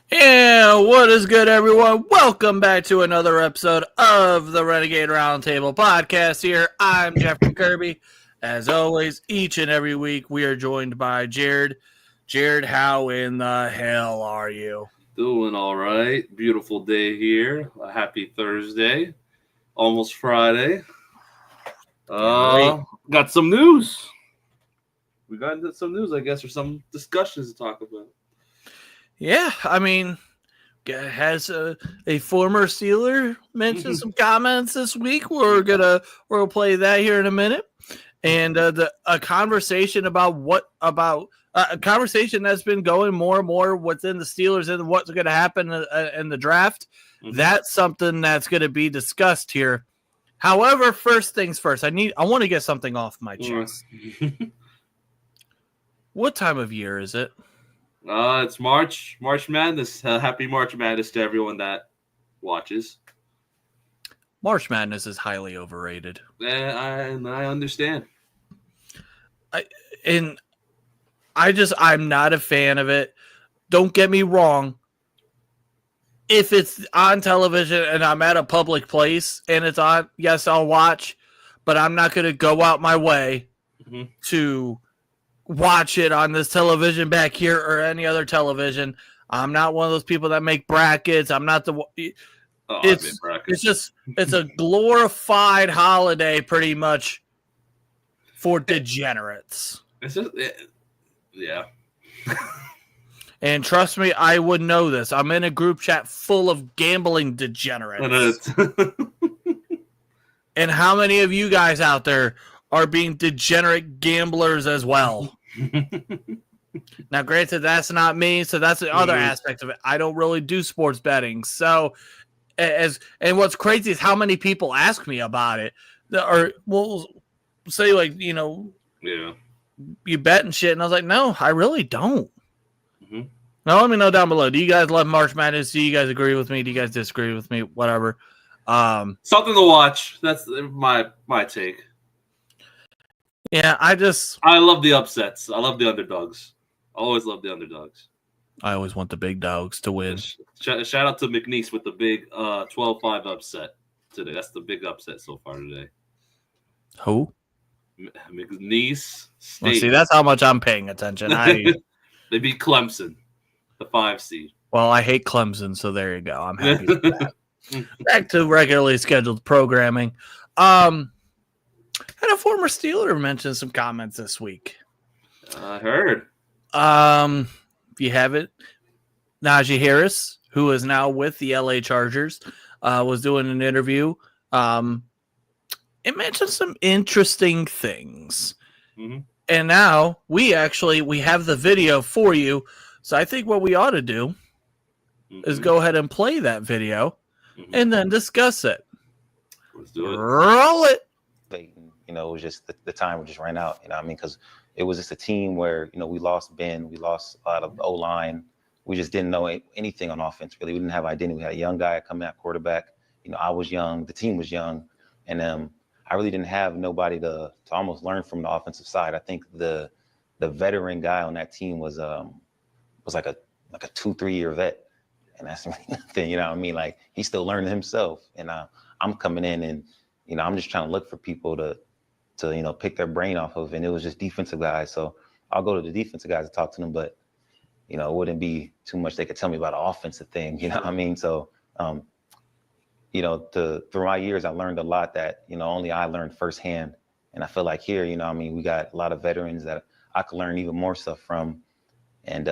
And what is good, everyone? Welcome back to another episode of the Renegade Roundtable podcast here. I'm Jeffrey Kirby. As always, each and every week, we are joined by Jared. Jared, how in the hell are you? Doing all right. Beautiful day here. A happy Thursday. Almost Friday. Got some news. We got into some news, I guess, or some discussions to talk about. Yeah, I mean, has a former Steeler mentioned some comments this week. We'll play that here in a minute, and a conversation about a conversation that's been going more and more within the Steelers and what's going to happen in the draft. Mm-hmm. That's something that's going to be discussed here. However, first things first, I want to get something off my chest. What time of year is it? It's March Madness. Happy March Madness to everyone that watches. March Madness is highly overrated. I understand. I'm not a fan of it. Don't get me wrong. If it's on television and I'm at a public place and it's on, yes, I'll watch, but I'm not going to go out my way to watch it on this television back here or any other television. I'm not one of those people that make brackets. I'm not it's a glorified holiday pretty much for degenerates. It's just, yeah. And trust me, I would know this. I'm in a group chat full of gambling degenerates. And how many of you guys out there are being degenerate gamblers as well? Now, granted, that's not me, so that's the other aspect of it. I don't really do sports betting. So, and what's crazy is how many people ask me about it. Or will say, like, you bet and shit. And I was like, no, I really don't. Mm-hmm. Now, let me know down below. Do you guys love March Madness? Do you guys agree with me? Do you guys disagree with me? Whatever. Something to watch. That's my take. Yeah, I love the upsets. I love the underdogs. I always love the underdogs. I always want the big dogs to win. Shout out to McNeese with the big 12-5 upset today. That's the big upset so far today. Who? McNeese State. Well, see, that's how much I'm paying attention. They beat Clemson, the 5 seed. Well, I hate Clemson, so there you go. I'm happy with that. Back to regularly scheduled programming. Had a former Steeler mention some comments this week. I heard. If you have it, Najee Harris, who is now with the LA Chargers, was doing an interview. It mentioned some interesting things. Mm-hmm. And now we have the video for you. So I think what we ought to do is go ahead and play that video and then discuss it. Let's do it. Roll it. It was just the time just ran out. I mean, because it was just a team where, we lost Ben, we lost a lot of O-line. We just didn't know anything on offense, really. We didn't have identity. We had a young guy coming out quarterback. I was young. The team was young. And I really didn't have nobody to almost learn from the offensive side. I think the veteran guy on that team was like a 2-3 year vet. And that's really nothing, what I mean? Like, he's still learning himself. And I'm coming in and, I'm just trying to look for people to pick their brain off of. And it was just defensive guys. So I'll go to the defensive guys to talk to them, but, it wouldn't be too much they could tell me about an offensive thing, what I mean? So, through my years, I learned a lot that, only I learned firsthand. And I feel like here, we got a lot of veterans that I could learn even more stuff from. And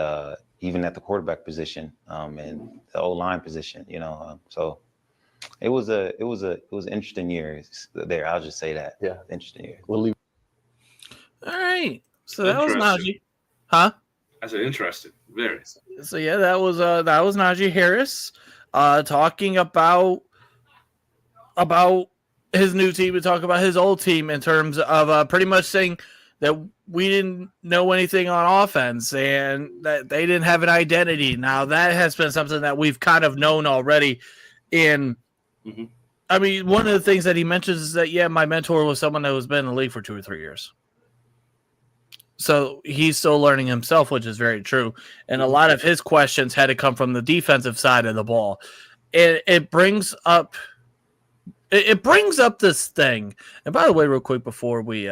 even at the quarterback position and the O-line position, so it was an interesting year there. I'll just say that. Yeah. Interesting year. All right. So that was Najee. Huh? I said interesting. Very. So yeah, that was Najee Harris talking about his new team and talk about his old team in terms of pretty much saying that we didn't know anything on offense and that they didn't have an identity. Now that has been something that we've kind of known already. And I mean, one of the things that he mentions is that, my mentor was someone that has been in the league for 2 or 3 years. So he's still learning himself, which is very true. And a lot of his questions had to come from the defensive side of the ball. It brings up this thing. And by the way, real quick before we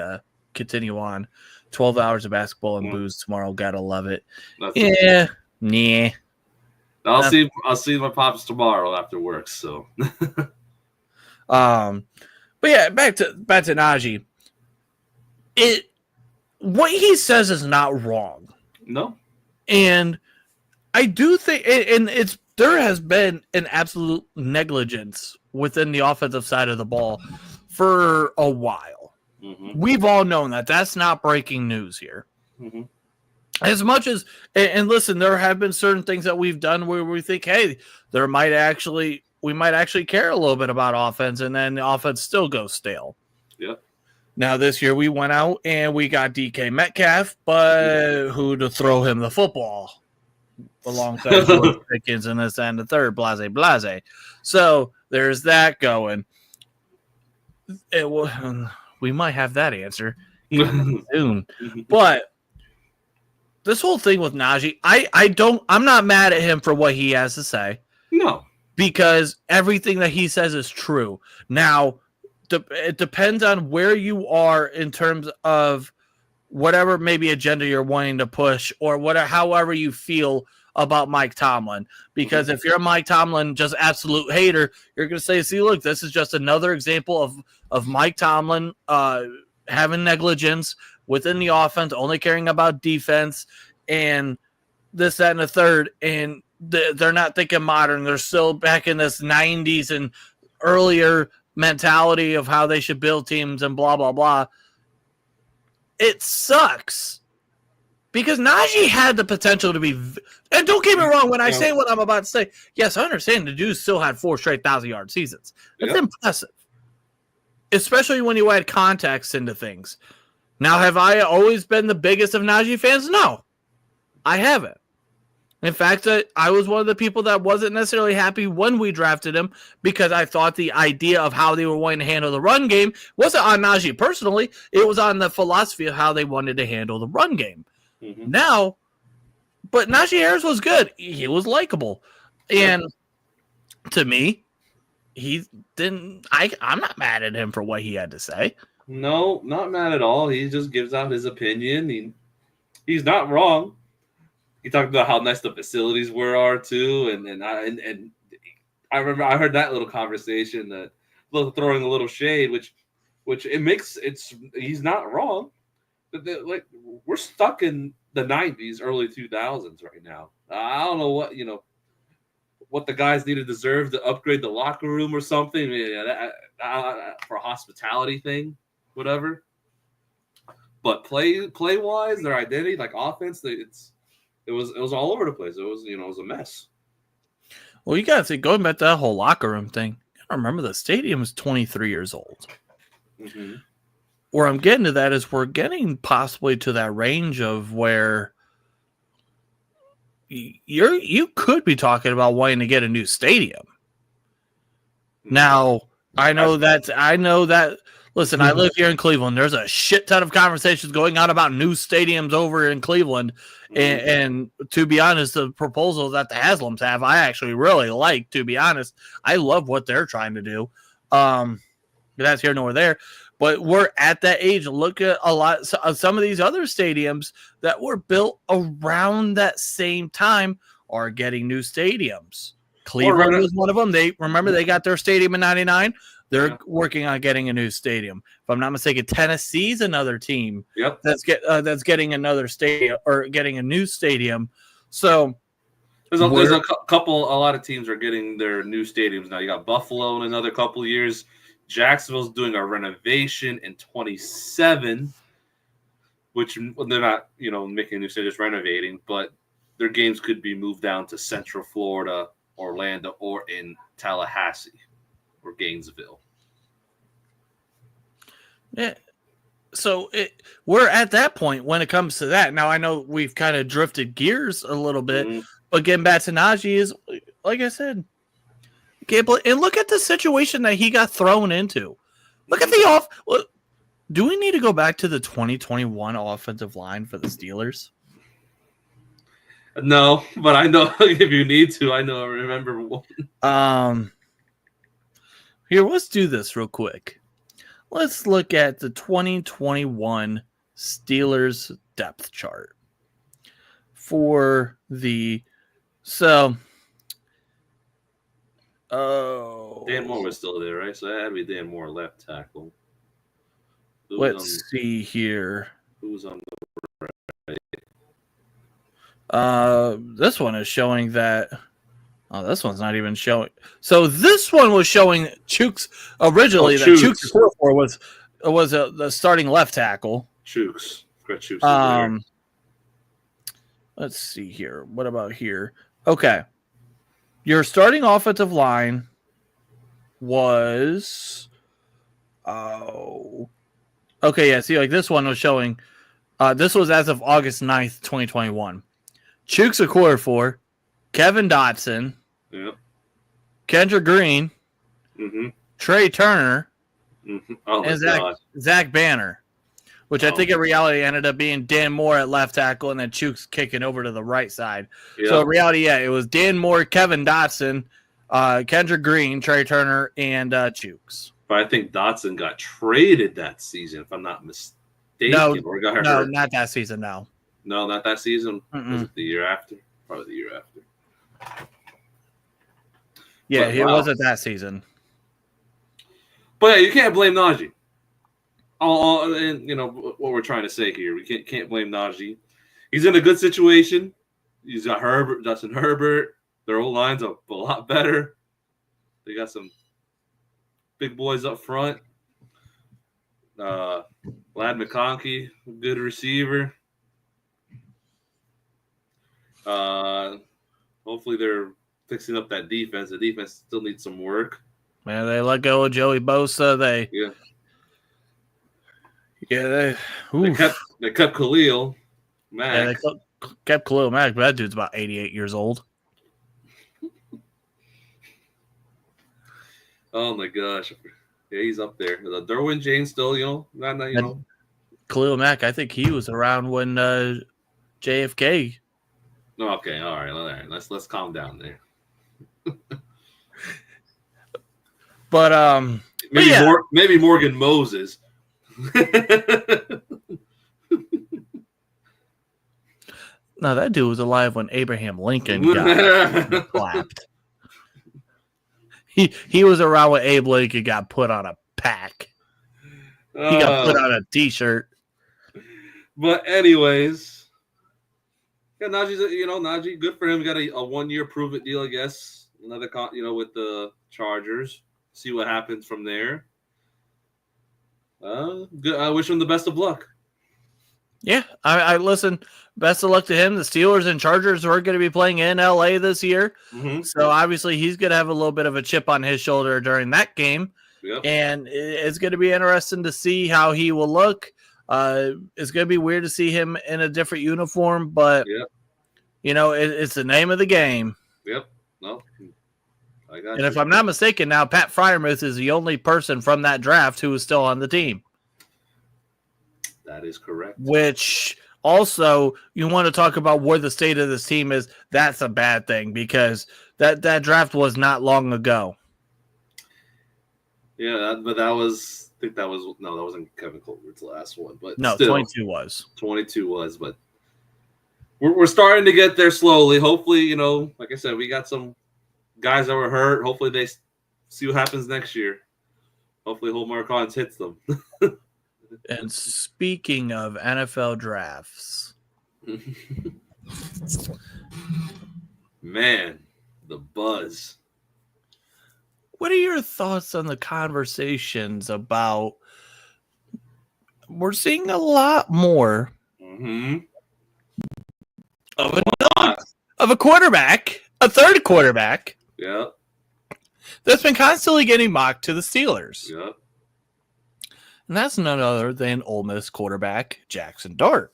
continue on, 12 hours of basketball and booze tomorrow. Gotta love it. Nah. I'll see my pops tomorrow after work. So, but yeah, back to Najee. What he says is not wrong. No, and I do think, and there has been an absolute negligence within the offensive side of the ball for a while. Mm-hmm. We've all known that. That's not breaking news here. Mm-hmm. As much as, and listen, there have been certain things that we've done where we think, hey, we might actually care a little bit about offense, and then the offense still goes stale. Yeah. Now this year we went out and we got DK Metcalf, but who to throw him the football alongside George Pickens and this and the third, blase. So there's that going. We might have that answer soon, but. This whole thing with Najee, I'm not mad at him for what he has to say. No. Because everything that he says is true. Now, it depends on where you are in terms of whatever maybe agenda you're wanting to push or however you feel about Mike Tomlin. Because if you're a Mike Tomlin, just absolute hater, you're going to say, see, look, this is just another example of Mike Tomlin having negligence within the offense, only caring about defense and this, that, and the third. And they're not thinking modern. They're still back in this 90s and earlier mentality of how they should build teams and blah, blah, blah. It sucks because Najee had the potential to be, and don't get me wrong, when I say what I'm about to say, yes, I understand the dude still had 4 straight 1,000-yard seasons. That's impressive, especially when you add context into things. Now, have I always been the biggest of Najee fans? No, I haven't. In fact, I was one of the people that wasn't necessarily happy when we drafted him because I thought the idea of how they were wanting to handle the run game wasn't on Najee personally. It was on the philosophy of how they wanted to handle the run game. Mm-hmm. Now, but Najee Harris was good. He was likable. And to me, I'm not mad at him for what he had to say. No, not mad at all. He just gives out his opinion. He's not wrong. He talked about how nice the facilities are too, and I remember I heard that little conversation that throwing a little shade, which it makes he's not wrong. Like we're stuck in the 90s, early 2000s right now. I don't know what the guys need to deserve to upgrade the locker room or something for a hospitality thing. Whatever, but play wise, their identity, like offense, it was all over the place. It was a mess. Well, you gotta think, going back to that whole locker room thing. I remember the stadium is 23 years old. Mm-hmm. Where I'm getting to that is we're getting possibly to that range of where you could be talking about wanting to get a new stadium. Now, I know that. Listen, I live here in Cleveland. There's a shit ton of conversations going on about new stadiums over in Cleveland. And to be honest, the proposal that the Haslams have, I actually really like, to be honest. I love what they're trying to do. That's here nor there. But we're at that age. Look at some of these other stadiums that were built around that same time are getting new stadiums. Cleveland was one of them. They got their stadium in 99. They're working on getting a new stadium. If I'm not mistaken, Tennessee's another team that's getting another stadium or getting a new stadium. So there's a lot of teams are getting their new stadiums now. You got Buffalo in another couple of years. Jacksonville's doing a renovation in 27, which they're not, making a new stadium, just renovating, but their games could be moved down to Central Florida, Orlando, or in Tallahassee or Gainesville. Yeah. So we're at that point when it comes to that. Now, I know we've kind of drifted gears a little bit, but getting back to Najee is, like I said, and look at the situation that he got thrown into. Look at Do we need to go back to the 2021 offensive line for the Steelers? No, but I know if you need to, I remember one. Here, let's do this real quick. Let's look at the 2021 Steelers depth chart for the Dan Moore was still there, right? So that had to be Dan Moore, left tackle. Let's see here. Who's on the right? This one is showing that. Oh, this one's not even showing. So this one was showing Chooks originally. That Chooks was the starting left tackle. Chooks. Chooks. Let's see here. What about here? Okay. Your starting offensive line was okay, yeah, see, like this one was showing this was as of August 9th, 2021. Chooks Okorafor, Kevin Dotson, yep. Kendra Green, Trey Turner, and Zach Banner. Which I think in reality ended up being Dan Moore at left tackle and then Chooks kicking over to the right side. Yep. So in reality, yeah, it was Dan Moore, Kevin Dotson, Kendra Green, Trey Turner, and Chooks. But I think Dotson got traded that season, if I'm not mistaken. No, not that season, no. No, not that season. Was it the year after? Probably the year after. Yeah, it wasn't that season. But yeah, you can't blame Najee. And you know what we're trying to say here. We can't blame Najee. He's in a good situation. He's got Justin Herbert. Their old line's a lot better. They got some big boys up front. Lad McConkey, good receiver. Hopefully they're fixing up that defense. The defense still needs some work. Man, they let go of Joey Bosa. They kept Khalil Mack. Yeah, they kept Khalil Mack, but that dude's about 88 years old. Oh my gosh. Yeah, he's up there. Derwin James still, not. Khalil Mack, I think he was around when JFK. Okay, all right. Let's calm down there. But maybe Morgan Moses. No, that dude was alive when Abraham Lincoln got clapped. He was around when Abe Lincoln got put on a pack. He got put on a T-shirt. But anyways, yeah, Najee, good for him. He got a 1-year prove-it deal, I guess. Another, with the Chargers. See what happens from there. Good. I wish him the best of luck. Yeah, I listen. Best of luck to him. The Steelers and Chargers are going to be playing in LA this year, so obviously he's going to have a little bit of a chip on his shoulder during that game, and it's going to be interesting to see how he will look. It's going to be weird to see him in a different uniform, but it's the name of the game. Yep. No. And if I'm not mistaken, now Pat Freiermuth is the only person from that draft who is still on the team. That is correct. Which also, you want to talk about where the state of this team is. That's a bad thing because that draft was not long ago. Yeah, but that wasn't Kevin Colbert's last one. But no, still, 22 was. 22 was, but we're starting to get there slowly. Hopefully, like I said, we got some guys that were hurt. Hopefully they see what happens next year. Hopefully Holmar Collins hits them. And speaking of NFL drafts. Man, the buzz. What are your thoughts on the conversations about we're seeing a lot more of a quarterback, a third quarterback. Yeah. That's been constantly getting mocked to the Steelers. Yeah. And that's none other than Ole Miss quarterback Jaxson Dart.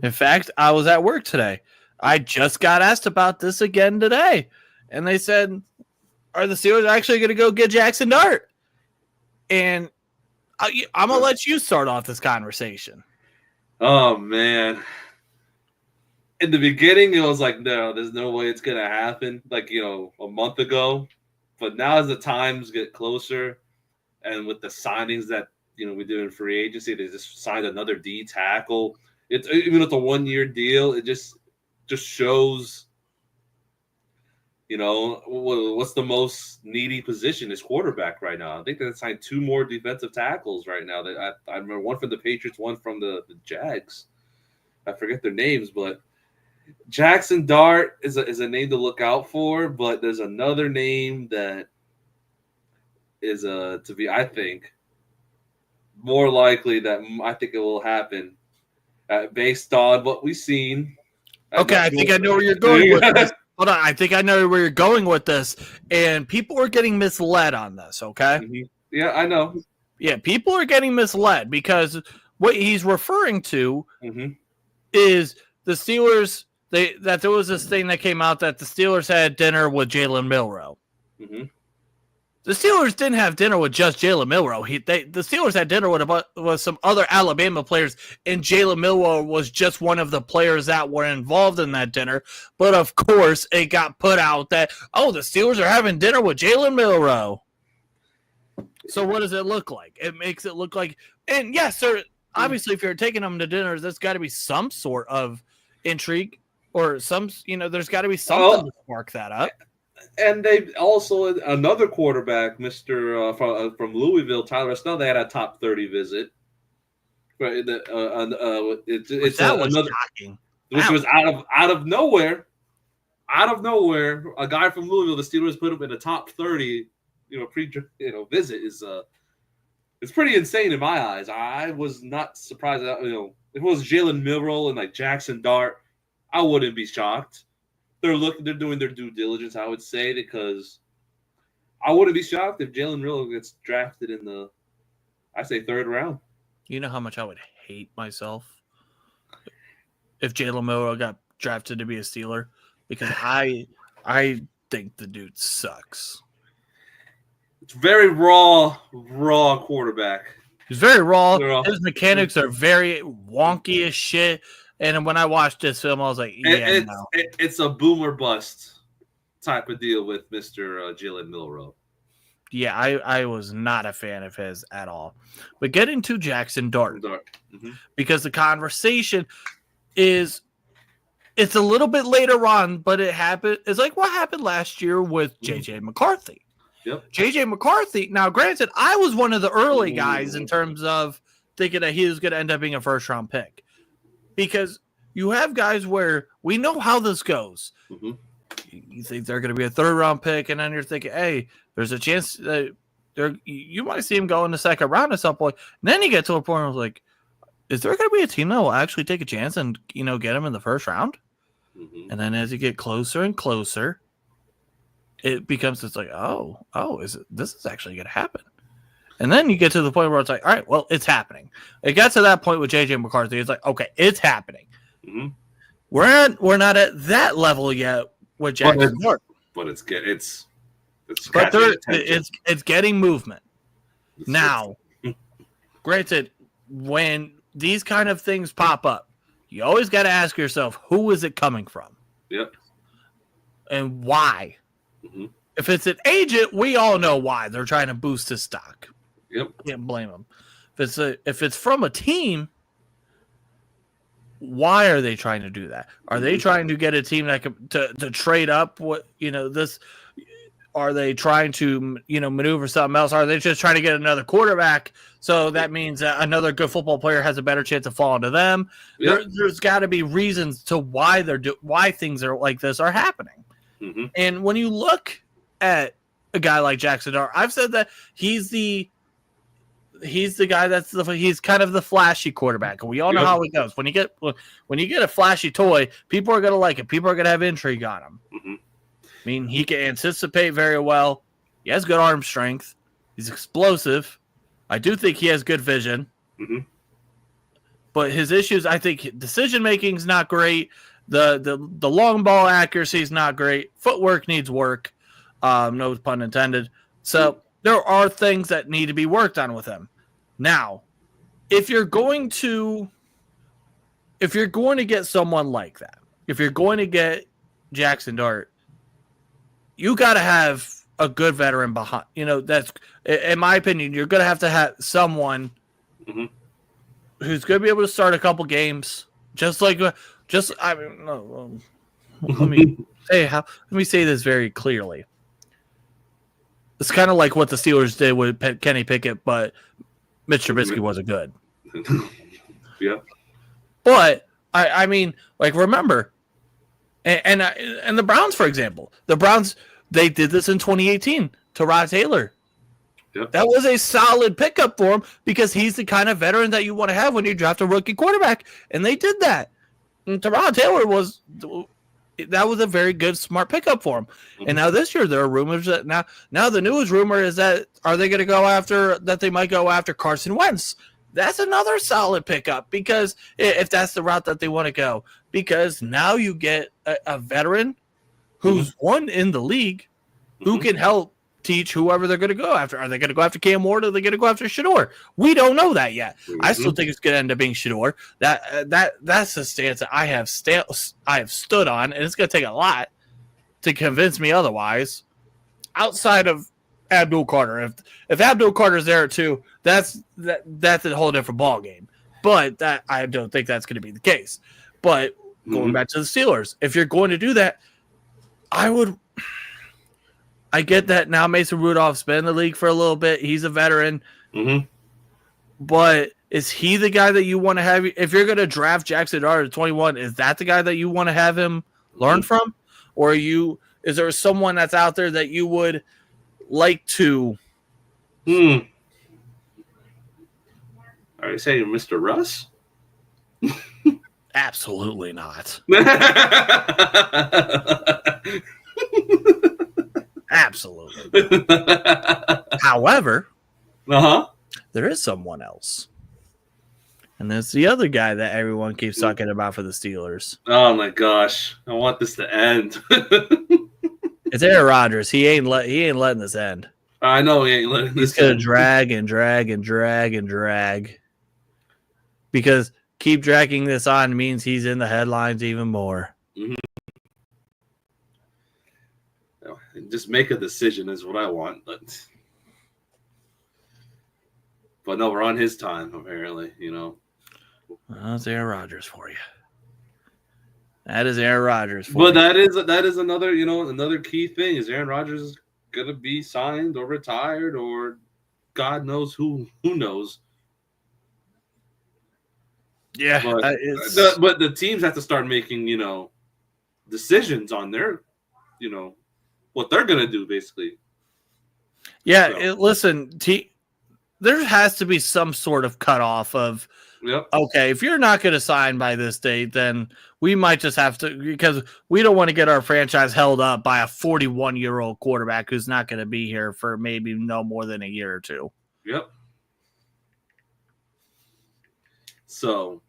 In fact, I was at work today. I just got asked about this again today. And they said, are the Steelers actually going to go get Jaxson Dart? And I'm gonna let you start off this conversation. Oh man. In the beginning, it was like, no, there's no way it's gonna happen. Like, a month ago. But now as the times get closer, and with the signings that we do in free agency, they just signed another D tackle. It's even with a 1-year deal, it just shows. What's the most needy position is quarterback right now. I think they signed 2 more defensive tackles right now. That I remember, one from the Patriots, one from the Jags. I forget their names, but Jaxson Dart is a name to look out for. But there's another name that is to be, I think, more likely that I think it will happen based on what we've seen. Okay, I think I know where you're going with this. Hold on, I think I know where you're going with this, and people are getting misled on this, okay? Mm-hmm. Yeah, I know. Yeah, people are getting misled because what he's referring to is the Steelers, that there was this thing that came out that the Steelers had dinner with Jalen Milroe. Mm-hmm. The Steelers didn't have dinner with just Jalen Milroe. The Steelers had dinner with some other Alabama players, and Jalen Milroe was just one of the players that were involved in that dinner. But, of course, it got put out that, the Steelers are having dinner with Jalen Milroe. So what does it look like? It makes it look like – and, yes, sir, obviously if you're taking them to dinner, there's got to be some sort of intrigue or there's got to be something to spark that up. And they also, another quarterback, Mr. From Louisville, Tyler Snell, they had a top 30 visit. Right, it's that was another, shocking. Which was out of nowhere. Out of nowhere, a guy from Louisville, the Steelers put him in the top 30. Visit is it's pretty insane in my eyes. I was not surprised that if it was Jalen Milroe and like Jaxson Dart, I wouldn't be shocked. They're doing their due diligence, I would say, because I wouldn't be shocked if Jalen Milroe gets drafted in the, I say, 3rd round. You know how much I would hate myself if Jalen Milroe got drafted to be a Steeler, because I think the dude sucks. It's very raw quarterback. He's very raw. His mechanics are very wonky as shit. And when I watched this film, I was like, it's a boomer bust type of deal with Mr. Jalen Milroe. Yeah, I was not a fan of his at all. But getting to Jaxson Dart, because the conversation is, it's a little bit later on, but it happened. It's like what happened last year with J.J. McCarthy. Yep. J.J. McCarthy, now granted, I was one of the early guys in terms of thinking that he was going to end up being a first-round pick. Because you have guys where we know how this goes. You think they're going to be a 3rd-round pick, and then you're thinking, hey, there's a chance that you might see him go in the 2nd round at some point. And then you get to a point where I was like, is there going to be a team that will actually take a chance and get him in the 1st round? And then as you get closer and closer, it becomes it's like, this is actually going to happen. And then you get to the point where it's like, all right, well, it's happening. It got to that point with J.J. McCarthy. It's like, okay, it's happening. We're not at that level yet with Jaxson Dart. But it's getting movement. Now, granted, when these kind of things pop up, you always got to ask yourself, who is it coming from? Yep. And why? If it's an agent, we all know why. They're trying to boost his stock. Yep. Can't blame them. If it's from a team, why are they trying to do that? Are they trying to get a team that to trade up? This? Are they trying to maneuver something else? Are they just trying to get another quarterback? So that means that another good football player has a better chance of falling to them. Yep. There's got to be reasons to why why things are like this are happening. And when you look at a guy like Jaxson Dart, I've said that he's the guy he's kind of the flashy quarterback. And we all know how it goes. When you get a flashy toy, people are going to like it. People are going to have intrigue on him. I mean, he can anticipate very well. He has good arm strength. He's explosive. I do think he has good vision. But his issues, I think decision making is not great. The long ball accuracy is not great. Footwork needs work. No pun intended. So there are things that need to be worked on with him. Now, if you're going to get someone like that, if you're going to get Jaxson Dart, you got to have a good veteran behind. That's, in my opinion, you're going to have someone who's going to be able to start a couple games. Let me say this very clearly. It's kind of like what the Steelers did with Kenny Pickett, but Mitch Trubisky wasn't good. Yeah. But I mean, like, remember, and the Browns, for example, they did this in 2018 to Rod Taylor. Yep. That was a solid pickup for him because he's the kind of veteran that you want to have when you draft a rookie quarterback, and they did that. And Rod Taylor was a very good, smart pickup for him. Mm-hmm. And now this year there are rumors that now the newest rumor is that they might go after Carson Wentz. That's another solid pickup because if that's the route that they want to go, because now you get a veteran who's won in the league who can help teach whoever they're going to go after. Are they going to go after Cam Ward or are they going to go after Shador? We don't know that yet. I still think it's going to end up being Shador. That's the stance that I have stood on, and it's going to take a lot to convince me otherwise. Outside of Abdul Carter, if Abdul Carter's there too, that's a whole different ball game. But that I don't think that's going to be the case. But going back to the Steelers, if you're going to do that, I get that now Mason Rudolph's been in the league for a little bit. He's a veteran. Mm-hmm. But is he the guy that you want to have? If you're going to draft Jaxson Dart at 21, is that the guy that you want to have him learn from? Or is there someone that's out there that you would like to? Are you saying Mr. Russ? Absolutely not. Absolutely. However, there is someone else. And that's the other guy that everyone keeps talking about for the Steelers. Oh my gosh. I want this to end. It's Aaron Rodgers. He ain't letting this end. I know he ain't letting this end. He's going to drag. Because keep dragging this on means he's in the headlines even more. Mm-hmm. Just make a decision is what I want, but no, we're on his time apparently. Well, that's Aaron Rodgers for you. That is Aaron Rodgers for you. But that is another another key thing is Aaron Rodgers gonna be signed or retired or God knows who knows. Yeah, but the teams have to start making decisions on their what they're going to do, basically. Yeah, listen, there has to be some sort of cutoff of, okay, if you're not going to sign by this date, then we might just have to, because we don't want to get our franchise held up by a 41-year-old quarterback who's not going to be here for maybe no more than a year or two. Yep. So,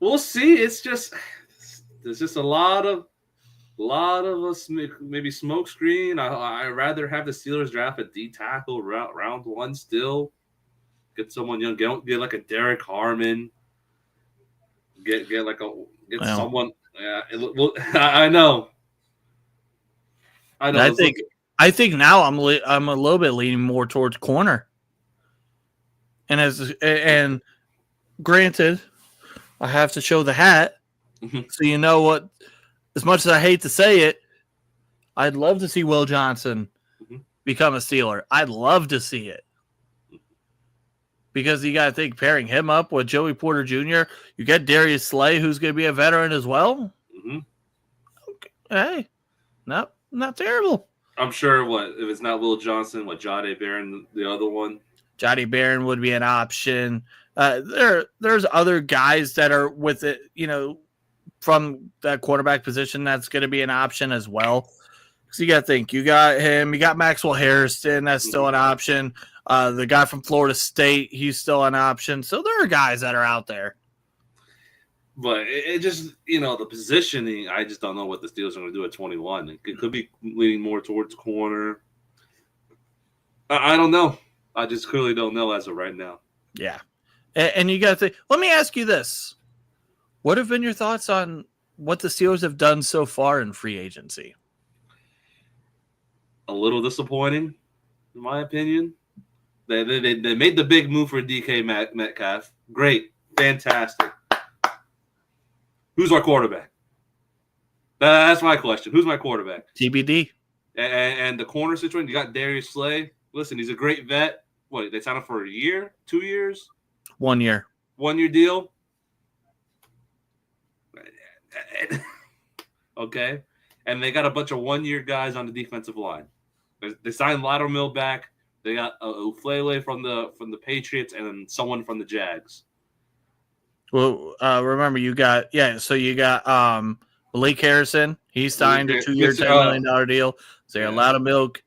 we'll see. There's just a lot of us maybe smoke screen. I rather have the Steelers draft a D tackle round one still. Get someone young. Get like a Derek Harmon. Get someone. Yeah, I know. I think now I'm a little bit leaning more towards corner. And granted, I have to show the hat, so you know what. As much as I hate to say it, I'd love to see Will Johnson become a Steeler. I'd love to see it. Because you got to think, pairing him up with Joey Porter Jr., you get Darius Slay, who's going to be a veteran as well. Mm-hmm. Okay. Hey, not terrible. I'm sure if it's not Will Johnson, Jahdae Barron, the other one? Jahdae Barron would be an option. There's other guys that are with it, from that quarterback position, that's going to be an option as well. Because you got to think, you got him, you got Maxwell Harrison, that's still an option. The guy from Florida State, he's still an option. So there are guys that are out there. But it just, the positioning, I just don't know what the Steelers are going to do at 21. It could be leaning more towards corner. I don't know. I just clearly don't know as of right now. Yeah. And you got to think, let me ask you this. What have been your thoughts on what the Steelers have done so far in free agency? A little disappointing, in my opinion. They made the big move for DK Metcalf. Great. Fantastic. Who's our quarterback? That's my question. Who's my quarterback? TBD. And the corner situation, you got Darius Slay. Listen, he's a great vet. What, they signed him for a year? 2 years? 1 year. 1 year deal? Okay. And they got a bunch of 1 year guys on the defensive line. They signed Lattimore back. They got Uflele from the Patriots and someone from the Jags. Well, remember you got Malik Harrison. He signed a 2 year, $10 million deal. So you got Loudermilk,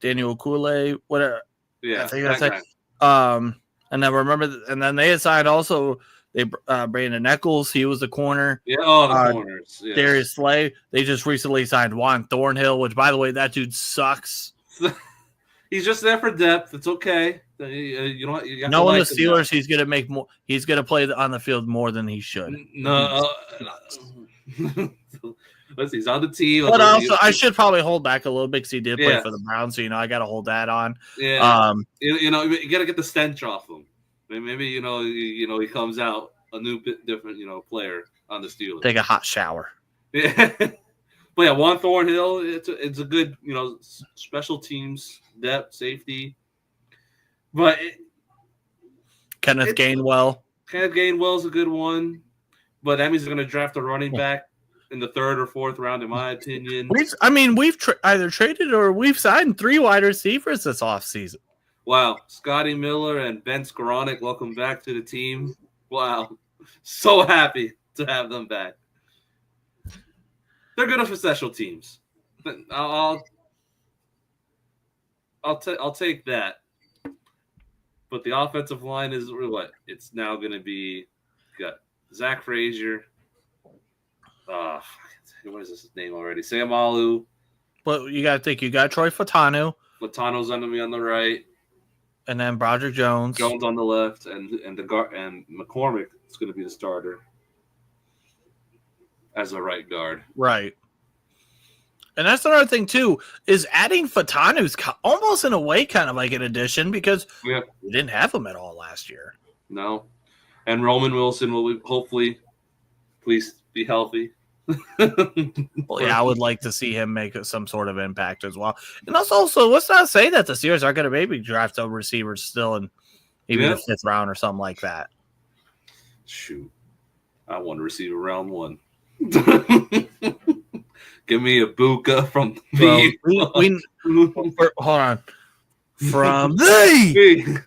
Daniel Kool-Aid, whatever. Yeah, I think that's it. And then and then they had signed also Brandon Eccles. He was the corner. Yeah, the corners. Yes. Darius Slay. They just recently signed Juan Thornhill, which, by the way, that dude sucks. He's just there for depth. It's okay. You got knowing the Steelers, he's gonna make more. He's gonna play on the field more than he should. No, he's on the team. But also, I should probably hold back a little bit because he did play for the Browns, so I got to hold that on. Yeah, you got to get the stench off him. Maybe he comes out a new bit different player on the Steelers. Take a hot shower. Yeah, but yeah, Juan Thornhill. It's a good special teams depth safety. But Kenneth Gainwell. Kenneth Gainwell's a good one, but that means they're going to draft a running back in the 3rd or 4th round, in my opinion. We've either traded or we've signed 3 wide receivers this offseason. Wow. Scotty Miller and Ben Skoranek, welcome back to the team. Wow. So happy to have them back. They're good for special teams. I'll take that. But the offensive line is what? It's now going to be got Zach Frazier. What is his name already? Sam Alu. But you got to think you got Troy Fatanu. Fatano's under me on the right, and then Broderick Jones. Jones on the left, and McCormick is going to be the starter as a right guard. Right. And that's another thing, too, is adding Fatanu's almost in a way kind of like an addition because we didn't have him at all last year. No. And Roman Wilson will hopefully please be healthy. Well, yeah, I would like to see him make some sort of impact as well. And also, let's not say that the Steelers are going to maybe draft a receiver still in maybe the 5th round or something like that. Shoot. I want to receive round 1. Give me a Buka from hold on. From the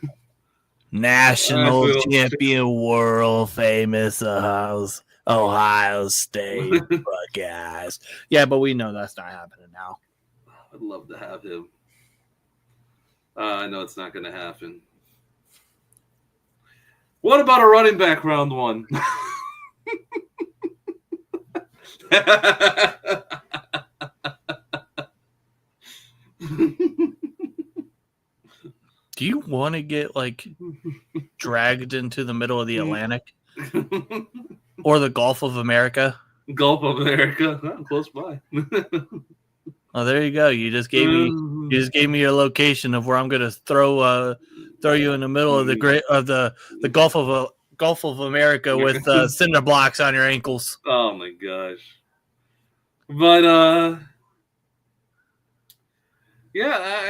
national champion, world famous Ohio State Buckeyes. Yeah, but we know that's not happening now. I'd love to have him. I know it's not going to happen. What about a running back round 1? Do you want to get dragged into the middle of the Atlantic or the Gulf of America? Gulf of America, close by. Oh, there you go. You just gave me your location of where I'm going to throw you in the middle of the Gulf of America with cinder blocks on your ankles. Oh my gosh. But I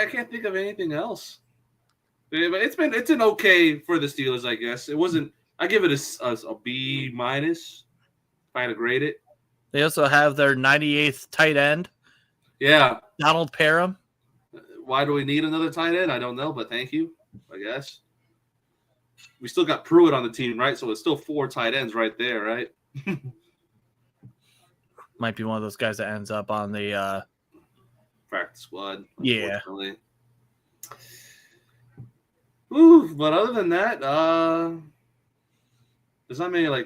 can't think of anything else. But it's an okay for the Steelers, I guess. It wasn't. I give it a B-. If I had to grade it. They also have their 98th tight end. Yeah, Donald Parham. Why do we need another tight end? I don't know, but thank you, I guess. We still got Pruitt on the team, right? So it's still 4 tight ends right there, right? Might be one of those guys that ends up on the practice squad. Yeah. Ooh, but other than that, there's not many I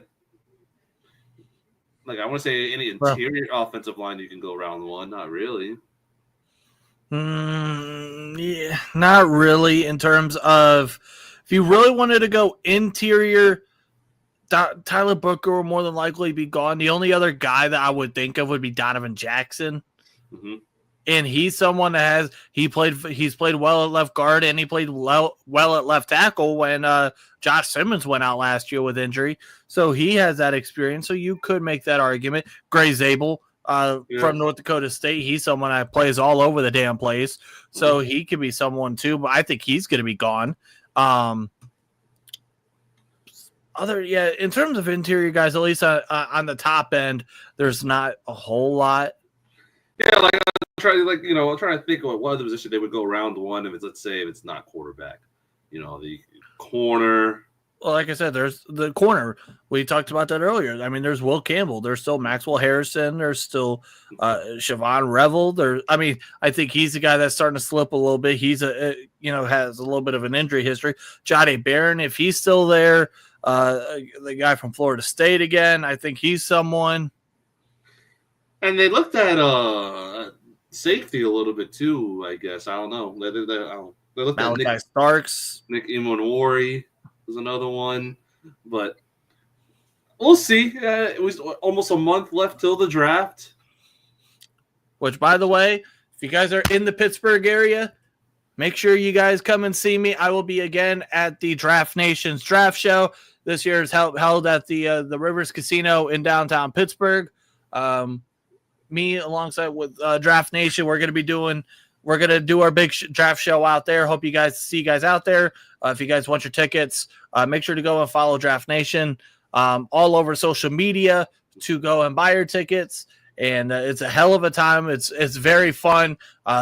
want to say any interior offensive line you can go round 1. Not really. Yeah, not really in terms of if you really wanted to go interior, Tyler Booker will more than likely be gone. The only other guy that I would think of would be Donovan Jackson. Mm-hmm. And he's someone that he's played well at left guard, and he played well at left tackle when Josh Simmons went out last year with injury. So he has that experience. So you could make that argument. Gray Zabel from North Dakota State, he's someone that plays all over the damn place. So he could be someone too, but I think he's going to be gone. In terms of interior guys, at least on the top end, there's not a whole lot. Yeah, like I'm trying to think of what other position they would go round one if it's not quarterback. The corner. Well, like I said, there's the corner. We talked about that earlier. I mean, there's Will Campbell. There's still Maxwell Harrison. There's still Siobhan Revel. I think he's the guy that's starting to slip a little bit. He's has a little bit of an injury history. Jahdae Barron, if he's still there, the guy from Florida State again. I think he's someone. And they looked at safety a little bit too, I guess. I don't know. They looked Malachi at Starks. Nick Imonwari was another one. But we'll see. It was almost a month left till the draft. Which, by the way, if you guys are in the Pittsburgh area, make sure you guys come and see me. I will be again at the Draft Nation's Draft Show. This year is held at the Rivers Casino in downtown Pittsburgh. Me alongside with Draft Nation, we're going to do our big draft show out there. Hope you see you guys out there. If you guys want your tickets, make sure to go and follow Draft Nation all over social media to go and buy your tickets. And it's a hell of a time. It's very fun.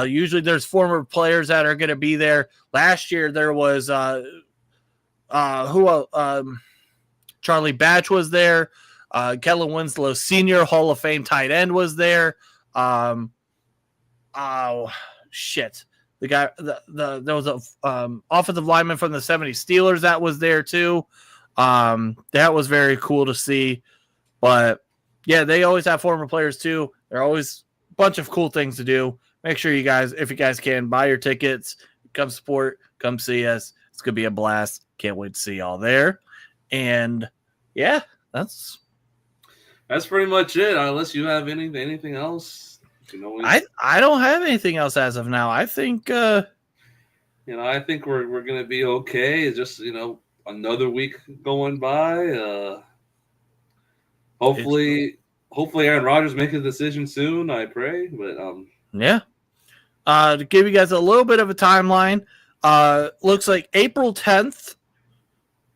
Usually there's former players that are going to be there. Last year there was Charlie Batch was there. Kellen Winslow Sr., Hall of Fame tight end, was there. The guy, there was a offensive lineman from the 70 Steelers that was there too. That was very cool to see. But yeah, they always have former players too. There are always a bunch of cool things to do. Make sure you guys, if you guys can, buy your tickets, come support, come see us. It's going to be a blast. Can't wait to see y'all there. And yeah, that's pretty much it. Unless you have anything else. I don't have anything else as of now. I think I think we're gonna be okay. It's just another week going by. Hopefully Aaron Rodgers makes a decision soon. I pray, but yeah. To give you guys a little bit of a timeline, looks like April 10th.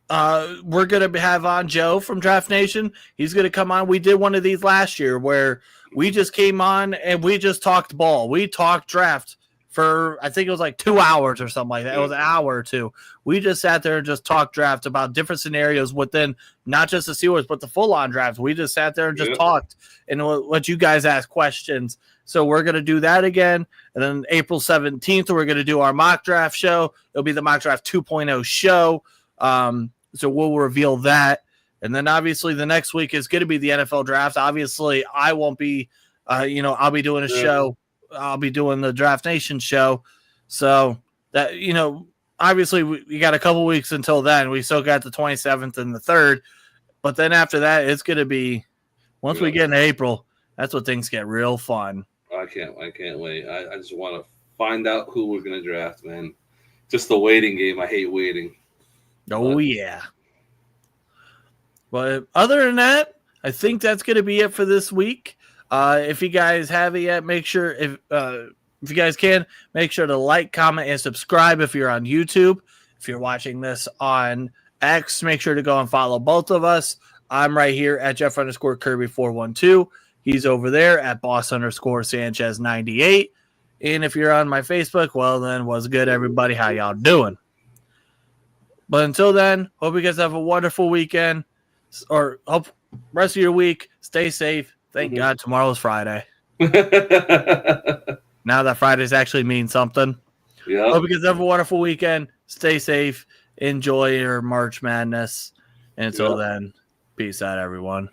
We're going to have on Joe from Draft Nation. He's going to come on. We did one of these last year where we just came on and we just talked ball. We talked draft for, I think it was like 2 hours or something like that. It was an hour or two. We just sat there and just talked draft about different scenarios within not just the Steelers, but the full-on draft. We just sat there and just talked and let you guys ask questions. So we're going to do that again. And then April 17th, we're going to do our mock draft show. It'll be the mock draft 2.0 show. So we'll reveal that. And then obviously the next week is going to be the NFL draft. Obviously I won't be, I'll be doing a show. I'll be doing the Draft Nation show. So that, obviously we got a couple weeks until then. We still got the 27th and the 3rd. But then after that, it's going to be, once we get into April, that's when things get real fun. I can't wait. I just want to find out who we're going to draft, man. Just the waiting game. I hate waiting. Oh, yeah. But other than that, I think that's going to be it for this week. If you guys have it yet, make sure, if you guys can, make sure to like, comment, and subscribe if you're on YouTube. If you're watching this on X, make sure to go and follow both of us. I'm right here at Jeff_Kirby412. He's over there at Boss_Sanchez98. And if you're on my Facebook, well, then what's good, everybody? How y'all doing? But until then, hope you guys have a wonderful weekend, or hope rest of your week. Stay safe. Thank God tomorrow's Friday. Now that Fridays actually mean something. Yeah. Hope you guys have a wonderful weekend. Stay safe. Enjoy your March Madness. And until then, peace out, everyone.